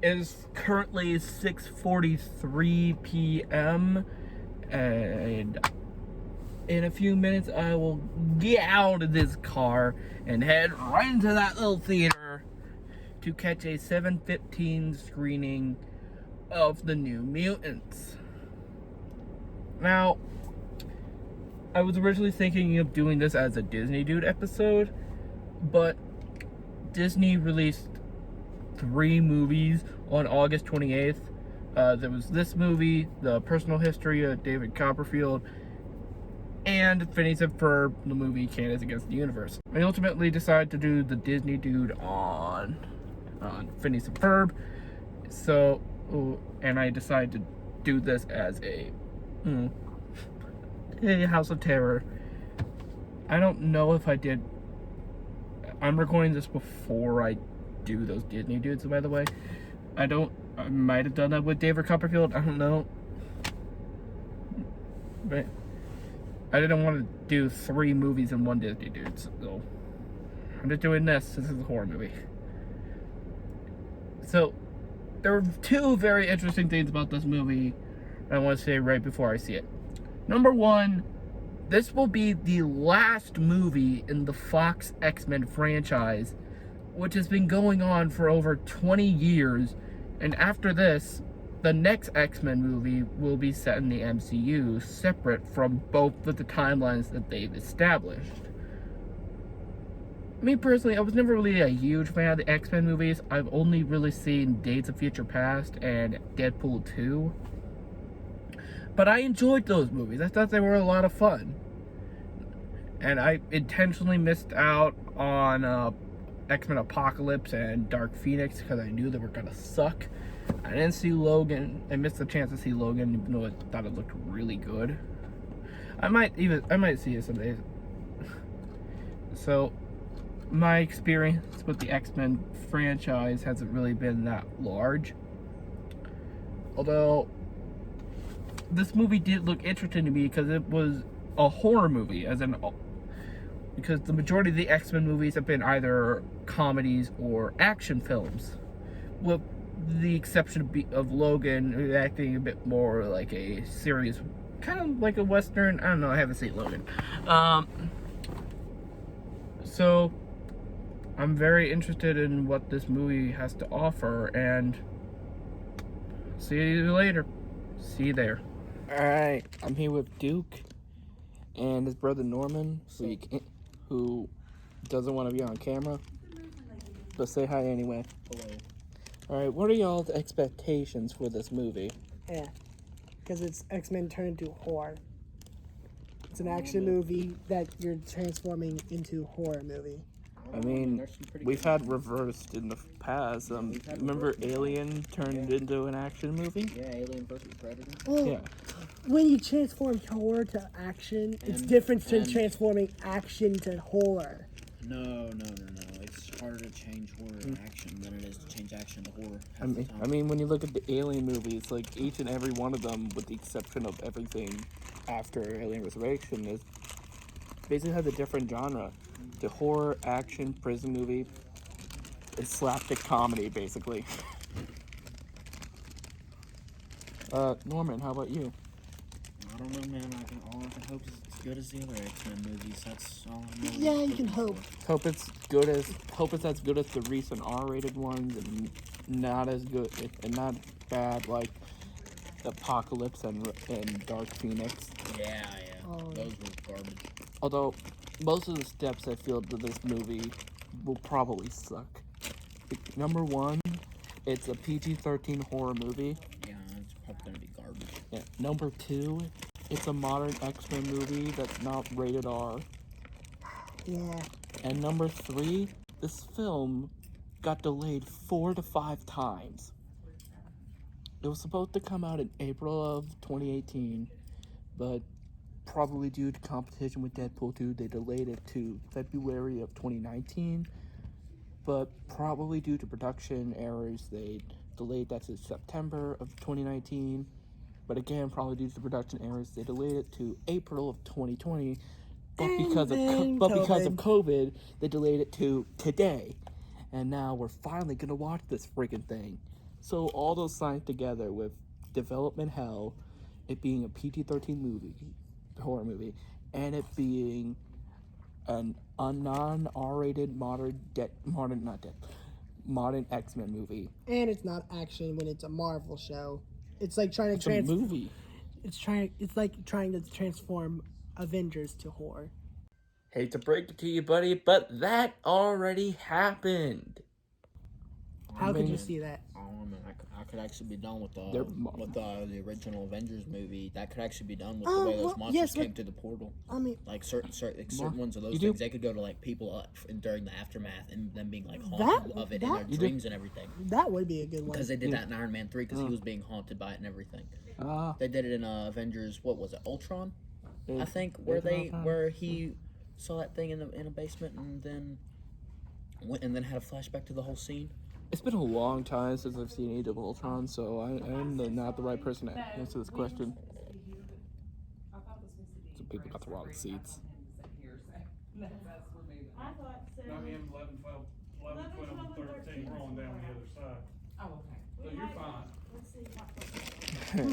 It is currently 6:43 p.m. and in a few minutes I will get out of this car and head right into that little theater to catch a 7:15 screening of the New Mutants. Now, I was originally thinking of doing this as a Disney Dude episode, but Disney released 3 movies on August 28th. There was this movie, The Personal History of David Copperfield, and Phineas and Ferb, the movie Candace Against the Universe. I ultimately decided to do the Disney Dude on Phineas and Ferb, and I decided to do this as a House of Terror. I don't know if I did. I'm recording this before I do those Disney Dudes, by the way. I might have done that with David Copperfield. I don't know. But I didn't want to do 3 movies in one Disney Dude, so I'm just doing this. This is a horror movie. So, there are 2 very interesting things about this movie I want to say right before I see it. Number 1, this will be the last movie in the Fox X-Men franchise, which has been going on for over 20 years, and after this, the next X-Men movie will be set in the MCU, separate from both of the timelines that they've established. Me personally, I was never really a huge fan of the X-Men movies. I've only really seen Days of Future Past and Deadpool 2. But I enjoyed those movies. I thought they were a lot of fun. And I intentionally missed out on X-Men Apocalypse and Dark Phoenix because I knew they were gonna suck. I didn't see Logan. I missed the chance to see Logan, even though I thought it looked really good. I might see it someday. So, my experience with the X-Men franchise hasn't really been that large. Although, this movie did look interesting to me because it was a horror movie, because the majority of the X-Men movies have been either comedies or action films, with the exception of Logan acting a bit more like a serious, kind of like a Western. I don't know, I haven't seen Logan. So, I'm very interested in what this movie has to offer, and see you later. See you there. Alright, I'm here with Duke and his brother Norman, who doesn't want to be on camera, but say hi anyway. Hello. Alright, what are y'all's expectations for this movie? Yeah, because it's X-Men turned into horror. It's an action movie that you're transforming into horror movie. I mean, we've had reversed in the past. Remember Alien turned into an action movie? Yeah, Alien vs. Predator. Well, Yeah. when you transform horror to action, it's different than transforming action to horror. No. It's harder to change horror to action than it is to change action to horror. I mean, when you look at the Alien movies, like each and every one of them, with the exception of everything after Alien Resurrection, is basically has a different genre. The horror, action, prison movie is slapstick comedy, basically. Norman, how about you? I don't know, man. All I can hope is it's good as the other X-Men movies. That's all I'm really Yeah, you can hope. Hope it's as good as the recent R-rated ones, and not as good and not bad like Apocalypse and Dark Phoenix. Yeah. Those were garbage. Although most of the steps I feel to this movie will probably suck. Number 1, it's a PG-13 horror movie. Yeah, it's probably gonna be garbage. Yeah. Number 2, it's a modern X-Men movie that's not rated R. Yeah. And number 3, this film got delayed 4 to 5 times. It was supposed to come out in April of 2018, but probably due to competition with Deadpool 2, they delayed it to February of 2019. But probably due to production errors, they delayed that to September of 2019. But again, probably due to production errors, they delayed it to April of 2020. But because of COVID, they delayed it to today. And now we're finally gonna watch this freaking thing. So all those signs together with development hell, it being a PG-13 movie, horror movie, and it being a non-R-rated modern X-Men movie. And it's not action when it's a Marvel show. It's like trying to It's a movie. It's like trying to transform Avengers to horror. Hate to break it to you, buddy, but that already happened. How could you see that? Oh man, I could actually be done with They're- the original Avengers movie. That could actually be done with the way those monsters came to the portal. I mean, Like certain ones of those You things, do- they could go to like people during the aftermath and them being like That- haunted of it in that- their dreams and everything. that would be a good one. Because they did that in Iron Man 3 because he was being haunted by it and everything. They did it in Avengers. What was it? Ultron, I think, where he saw that thing in a basement and then went and then had a flashback to the whole scene. It's been a long time since I've seen Age of Ultron, so I am not the right person to answer this question. Some people got the wrong seats. I mean, 11, 12, 13, we're on down the other side. Oh, okay. So you're fine.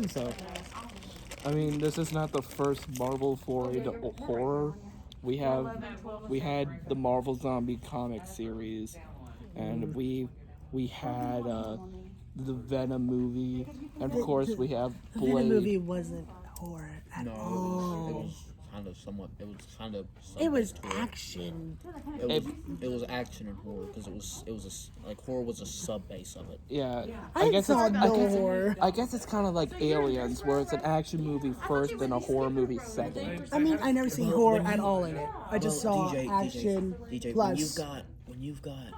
So, I mean, this is not the first Marvel foray to horror. We had the Marvel Zombie comic series, and we had the Venom movie, and of course we have The Venom Blade. movie wasn't horror at No, all. it was kind of somewhat. It was kind of. It was somewhat horror. action. It was action and horror because like horror was a sub base of it. Yeah, I saw no horror. I guess it's kind of like Aliens, where it's an action movie first and a horror movie second. I mean, I never seen horror at all in it. I just saw action DJ, plus when you've got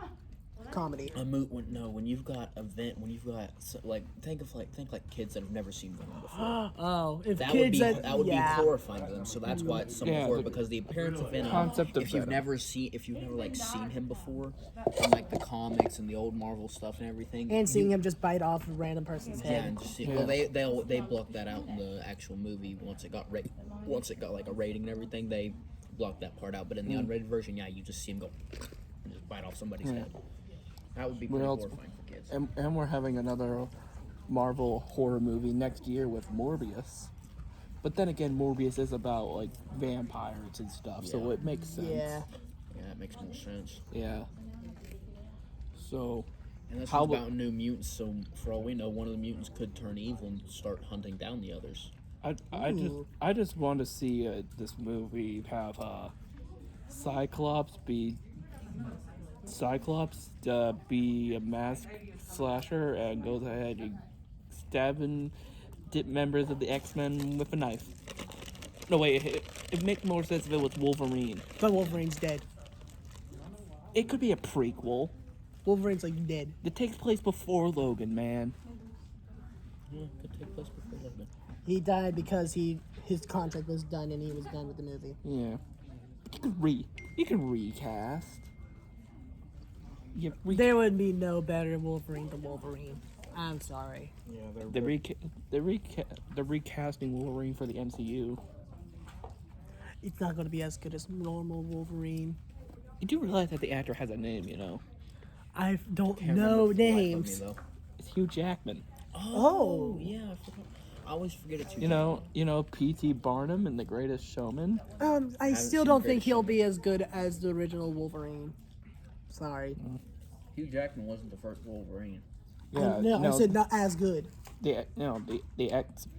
comedy. when you've got think like kids that have never seen Venom before. Oh, if That kids would be horrifying to them. So that's why it's somewhat Yeah, horror the because the appearance of Venom. concept of if you've Venom. never seen like seen him before, in like the comics and the old Marvel stuff and everything, And seeing him just bite off a random person's yeah, head. and just see, well they blocked that out in the actual movie once it got like a rating and everything. They blocked that part out, but in the unrated version, yeah, you just see him go and just bite off somebody's head. That would be pretty horrifying for kids. And we're having another Marvel horror movie next year with Morbius. But then again, Morbius is about like vampires and stuff, so Yeah. it makes sense. Yeah. Yeah, that makes more sense. Yeah. So, And that's How about new mutants. So for all we know, one of the mutants could turn evil and start hunting down the others. I just want to see this movie have Cyclops be a mask slasher and goes ahead and stabbing members of the X-Men with a knife. No, wait, it makes more sense if it was Wolverine. But Wolverine's dead. It could be a prequel. Wolverine's like dead. It takes place before Logan, man. Yeah, could take place before Logan. He died because his contract was done and he was done with the movie. Yeah. You can recast. There would be no better Wolverine than Wolverine. I'm sorry. Yeah, They're recasting Wolverine for the MCU. It's not going to be as good as normal Wolverine. You do realize that the actor has a name, you know? I don't Can't know remember for the life of me, names. though. It's Hugh Jackman. Oh. Yeah, I forgot. I always forget it's You know P.T. Barnum in The Greatest Showman? I still seen don't Greatest think he'll Showman. be as good as the original Wolverine. Sorry. Hugh Jackman wasn't the first Wolverine. I said not as good. the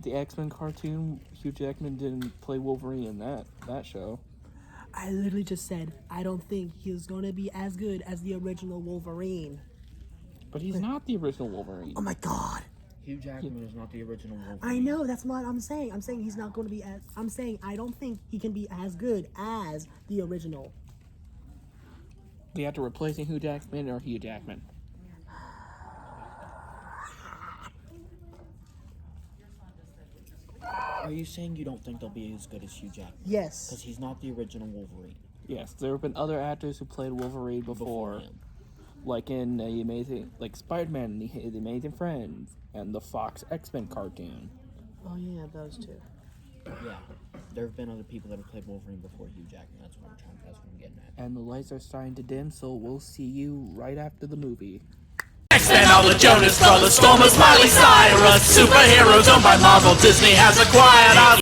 X-Men cartoon. Hugh Jackman didn't play Wolverine in that show. I literally just said I don't think he's going to be as good as the original Wolverine. But he's not the original Wolverine. Oh my god. Hugh Jackman is not the original Wolverine. I know, that's what I'm saying. I'm saying he's not going to be as... I'm saying I don't think he can be as good as the original. The actor replacing Hugh Jackman or Hugh Jackman? Are you saying you don't think they'll be as good as Hugh Jackman? Because Yes. he's not the original Wolverine. Yes, there have been other actors who played Wolverine before. him. Like in like Spider-Man and the Amazing Friends and the Fox X-Men cartoon. Oh yeah, those two. Yeah, there have been other people that have played Wolverine before Hugh Jackman. That's what I'm getting at. And the lights are starting to dim, so we'll see you right after the movie. X-Men, all the Jonas Brothers, Stormers, Miley Cyrus, superheroes owned by Marvel, Disney has acquired.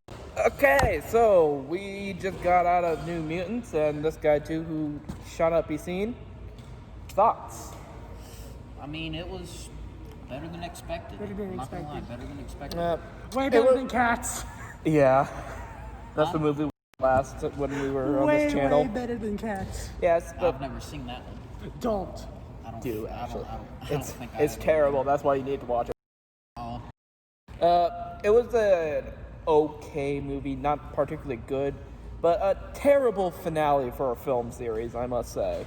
Okay, so we just got out of New Mutants, and this guy too, who shall not be seen. Thoughts? I mean, it was better than expected. Better than I'm not gonna lie, expected. better than expected. Way better than Cats. Yeah, that's the movie last when we were on this channel. Way better than Cats. Yes, but I've never seen that one. Don't. I don't do I actually. don't think I It's have. terrible. That's why you need to watch it. Oh. It was an okay movie, not particularly good, but a terrible finale for a film series, I must say.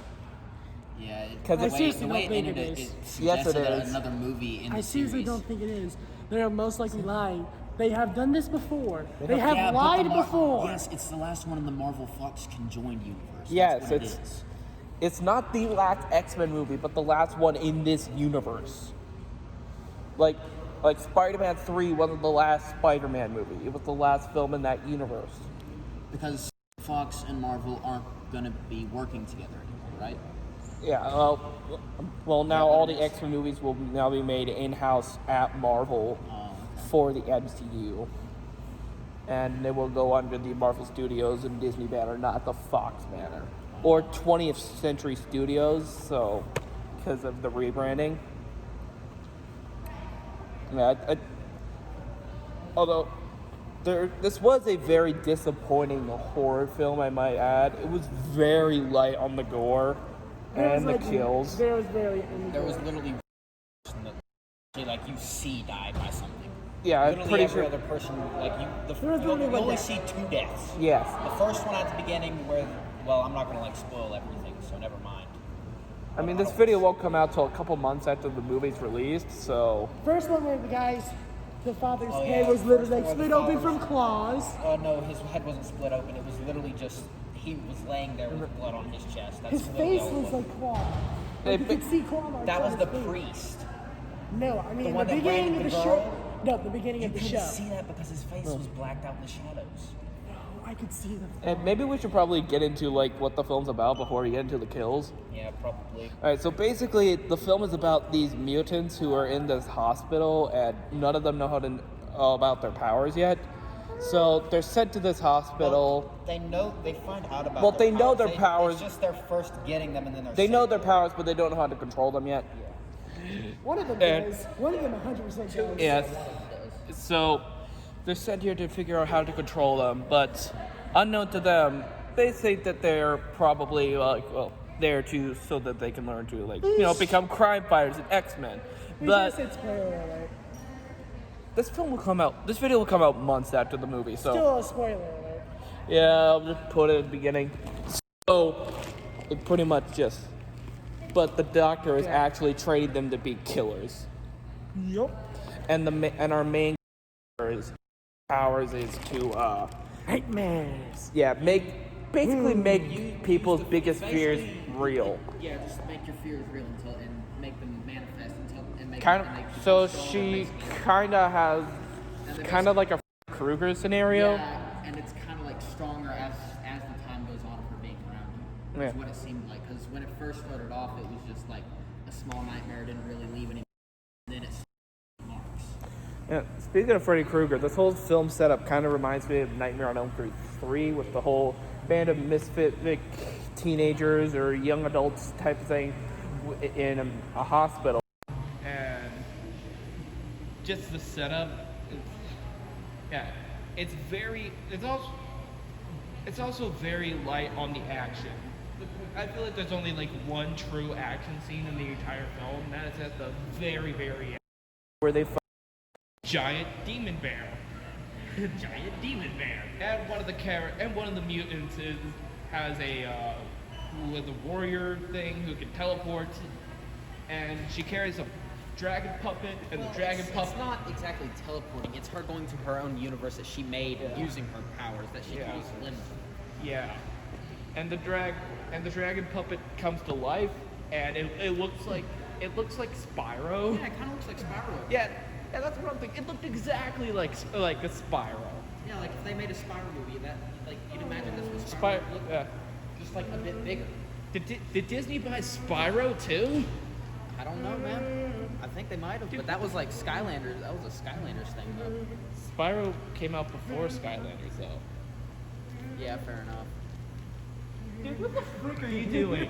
Yeah, 'Cause the I way, seriously the way don't it think ended, it it is. Yes, it suggested is. another movie in the I seriously series. don't think it is. They are most likely lying. They have done this before. They have Yeah, but lied the before. Yes, it's the last one in the Marvel Fox conjoined universe. Yes, That's what it's- it is. It's not the last X-Men movie, but the last one in this universe. Like Spider-Man 3 wasn't the last Spider-Man movie. It was the last film in that universe. Because Fox and Marvel aren't gonna be working together anymore, right? Yeah, well now all the X-Men movies will now be made in-house at Marvel for the MCU. And they will go under the Marvel Studios and Disney banner, not the Fox banner. Or 20th Century Studios, so, because of the rebranding. Yeah, although, this was a very disappointing horror film, I might add. It was very light on the gore and the kills. There was very. There was literally that like you see die by something. Yeah, I'm Literally pretty every sure. other person, like you, was you only one only death. see 2 deaths. Yes. The first one at the beginning where, well, I'm not gonna like spoil everything, so never mind. I mean, this video won't come out till a couple months after the movie's released, so. First one where the father's Oh, head yeah, was the literally first like one where split the open father's- from claws. No, his head wasn't split open. It was literally just he was laying there with blood on his chest. That's His literally face all it was like claw. Hey, Like you but- could see claw marks. That on was the his face. priest. No, I mean The in one the that beginning ran of the the girl? show. No, the beginning You of the couldn't show. see that because his face was blacked out in the shadows. I could see the. And maybe we should probably get into like what the film's about before we get into the kills. Yeah, probably. All right, so basically, the film is about these mutants who are in this hospital, and none of them know about their powers yet. So they're sent to this hospital. They find out about. Well, their they know their They- powers. It's just their first getting them, and then They know their powers, but they don't know how to control them yet. One of them And- does. One of them 100% does. Yes. So they're sent here to figure out how to control them, but unknown to them, they think that they're probably there so that they can learn to become crime fighters and X-Men. We But just said spoiler alert. this video will come out months after the movie, so Still a spoiler alert. yeah, I'll just put it at the beginning. So it pretty much just, but the doctor is actually training them to be killers, Yup. and our main character's powers is to Nightmares. make people's biggest fears real. Yeah, just make your fears real and make them manifest and make. Kind and make of. them So stronger, she basically. kind of has And then kind of like a Krueger scenario. Yeah, and it's kind of like stronger as the time goes on of her being around you. That's Yeah. what it seemed like. Because when it first started off, it was just like a small nightmare, didn't really leave any. And then it's marks. Yeah, speaking of Freddy Krueger, this whole film setup kind of reminds me of Nightmare on Elm Street 3 with the whole band of misfit teenagers or young adults type of thing in a hospital. And just the setup, it's also very light on the action. I feel like there's only like one true action scene in the entire film, and that is at the very, very end, where they fight giant demon bear. Giant demon bear. And one of the mutants has a warrior thing who can teleport, and she carries a dragon puppet, and the dragon puppet. It's not exactly teleporting. It's her going to her own universe that she made using her powers that she calls Limbo. Yeah. And the dragon puppet comes to life, and it looks like Spyro. Yeah, it kind of looks like Spyro. Yeah, that's what I'm thinking. It looked exactly like a Spyro. Yeah, like if they made a Spyro movie, that like you'd imagine this was Spyro. look just like a bit bigger. Did Disney buy Spyro too? I don't know, man. I think they might have, but that was like Skylanders. That was a Skylanders thing, though. Spyro came out before Skylanders, though. Yeah, fair enough. Dude, what the frick are you doing?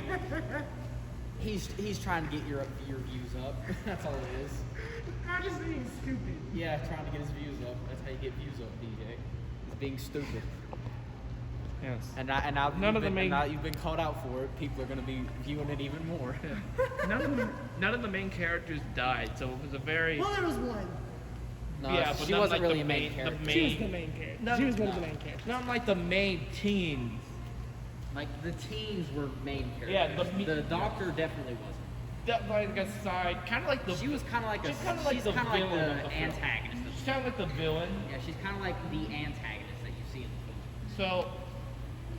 He's trying to get your views up. That's all it is. I'm just being stupid. Yeah, trying to get his views up. That's how you get views up, DJ. He's being stupid. Yes. And now you've been called out for it. People are going to be viewing it even more. None of the main characters died, so it was a very... Well, there was one. No, yeah, but she not wasn't like really the a main character. She was the main character. She was one of the main characters. Not like the main teens. Like, the teens were main characters. Yeah, the doctor definitely wasn't. That like aside, kind of like the... She was kind of like the villain of the film. antagonist. She's kind of like the villain. Yeah, she's kind of like the antagonist that you see in the film. So,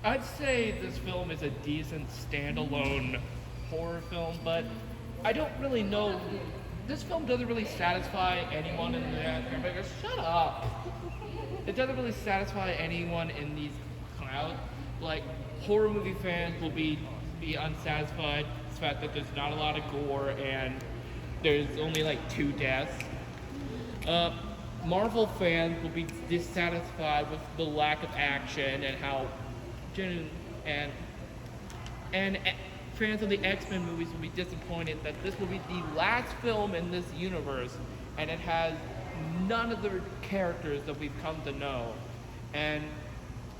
I'd say this film is a decent standalone horror film, but I don't really know. This film doesn't really satisfy anyone in the... Shut up! It doesn't really satisfy anyone in these crowds. Like, horror movie fans will be unsatisfied with the fact that there's not a lot of gore and there's only like 2 deaths. Marvel fans will be dissatisfied with the lack of action and how genuine and fans of the X-Men movies will be disappointed that this will be the last film in this universe and it has none of the characters that we've come to know, and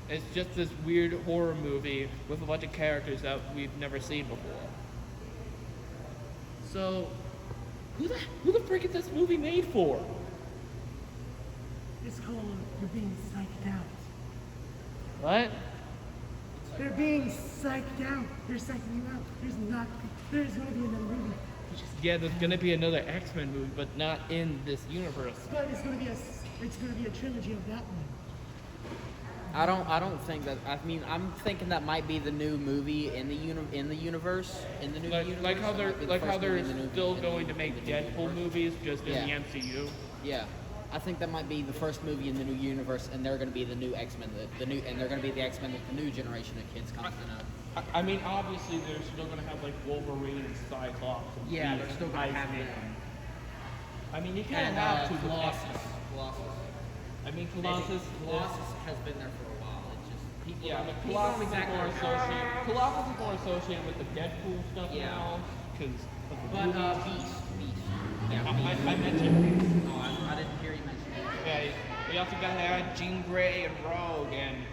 it's just this weird horror movie with a bunch of characters that we've never seen before. So, who the frick is this movie made for? It's called You're Being Psyched Out. What? They're being psyched out. They're psyching you out. There's going to be another movie. Yeah, there's gonna be another X-Men movie, but not in this universe. But it's going to be a trilogy of that one. I don't think that. I mean, I'm thinking that might be the new movie in the universe. In the new universe. Like how they're still going to make Deadpool movies just in Yeah. the MCU. Yeah, I think that might be the first movie in the new universe, and they're going to be the new X-Men, and they're going to be the X-Men that the new generation of kids comes to know. I mean, obviously, they're still gonna have like Wolverine and Cyclops. And Yeah, they're still going to have it. I mean, you kind of And have to. Colossus. I mean, Colossus has been there for a while. It's just people. Yeah, but people Colossus don't exactly Colossus is more associated with the Deadpool stuff now, because of the But movies. Beast. I mentioned Beast. No, I didn't hear you mention it. Yeah, we also got to have Jean Grey and Rogue and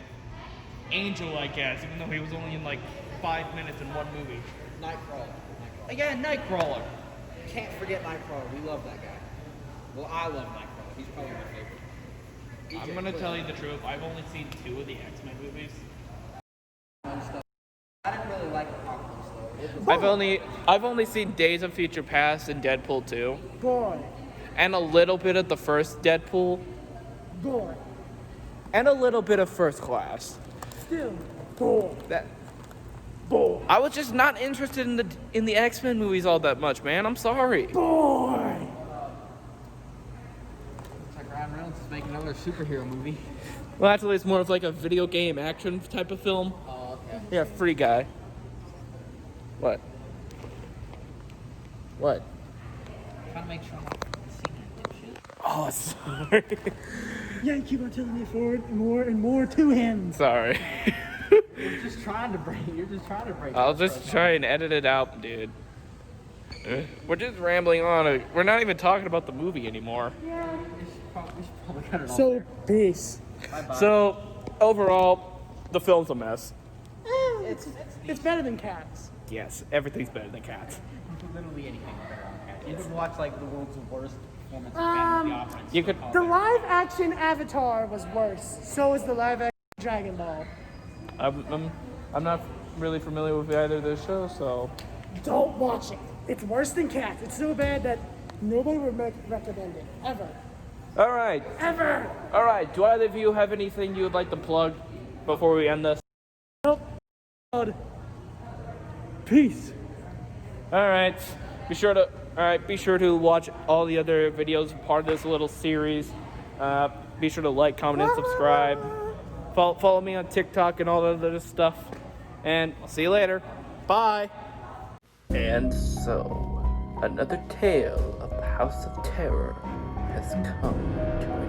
Angel, I guess, even though he was only in like 5 minutes in one movie. Nightcrawler. Again, Nightcrawler. Can't forget Nightcrawler. We love that guy. Well, I love Nightcrawler. He's probably my favorite. I'm gonna tell you the truth. I've only seen 2 of the X-Men movies. I didn't really like Apocalypse though. I've only seen Days of Future Past and Deadpool 2, Boy. and a little bit of the first Deadpool, Boy. and a little bit of First Class. Still. Boy. Boy. I was just not interested in the X-Men movies all that much, man. I'm sorry. Boy. Looks like Ryan Reynolds is making another superhero movie. Well, actually, it's more of like a video game action type of film. Oh, okay. Yeah, Free Guy. What? What? Trying to make sure I'm not seeing that dipshit. Oh, sorry. Yeah, you keep on telling me forward and more to him. Sorry. You're just trying to break. I'll just try and edit it out, dude. We're just rambling on. We're not even talking about the movie anymore. Yeah. We should probably cut it off So, there. peace. Bye-bye. So, overall, the film's a mess. It's better than Cats. Yes, everything's better than Cats. Literally anything better on Cat. You could watch like the world's worst performance of Phantom of the Opera. You could. The live action Avatar was worse. So is the live action Dragon Ball. I'm not really familiar with either of those shows, so. Don't watch it. It's worse than Cats. It's so bad that nobody would recommend it. Ever. All right. Ever. All right. Do either of you have anything you would like to plug before we end this? Nope. Peace. All right. Be sure to watch all the other videos part of this little series. Be sure to like, comment, and subscribe. Follow me on TikTok and all that other stuff. And I'll see you later. Bye. And so, another tale of the House of Terror has come to an